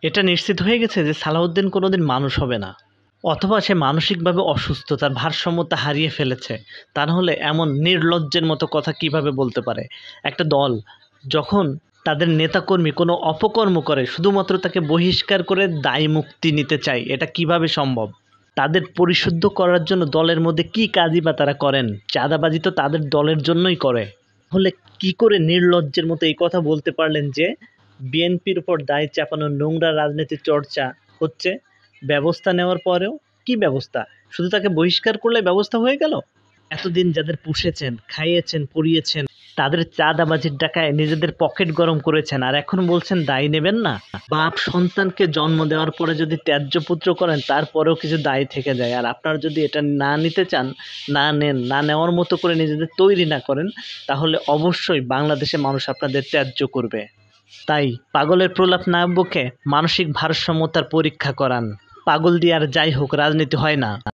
এটা নিশ্চিত হয়ে গেছে যে সালাউদ্দিন কোনোদিন মানুষ হবে না, অথবা সে মানসিকভাবে অসুস্থ, তার ভারসাম্যতা হারিয়ে ফেলেছে। তা নাহলে এমন নির্লজ্জের মতো কথা কিভাবে বলতে পারে? একটা দল যখন তাদের নেতাকর্মী কোনো অপকর্ম করে শুধুমাত্র তাকে বহিষ্কার করে দায় মুক্তি নিতে চায়, এটা কিভাবে সম্ভব? তাদের পরিশুদ্ধ করার জন্য দলের মধ্যে কি কাজই বা তারা করেন? চাঁদাবাজি তো তাদের দলের জন্যই করে। তাহলে কি করে নির্লজ্জের মতো এই কথা বলতে পারলেন যে বিএনপির উপর দায় চাপানো নোংরা রাজনীতির চর্চা হচ্ছে, ব্যবস্থা নেওয়ার পরেও? কি ব্যবস্থা? শুধু তাকে বহিষ্কার করলে ব্যবস্থা হয়ে গেল? এতদিন যাদের পুষেছেন, খাইয়েছেন, পরিয়েছেন, তাদের চাঁদাবাজির টাকায় নিজেদের পকেট গরম করেছেন, আর এখন বলছেন দায় নেবেন না? বাপ সন্তানকে জন্ম দেওয়ার পরে যদি ত্যায্য পুত্র করেন, তারপরেও কিছু দায় থেকে যায়। আর আপনারা যদি এটা না নিতে চান, না নেন, না নেওয়ার মতো করে নিজেদের তৈরি না করেন, তাহলে অবশ্যই বাংলাদেশে মানুষ আপনাদের ত্যায্য করবে। তাই পাগলের প্রলাপ না বকে মানসিক ভারসাম্যতার পরীক্ষা করান। পাগল দিয়ে আর যাই হোক রাজনীতি হয় না।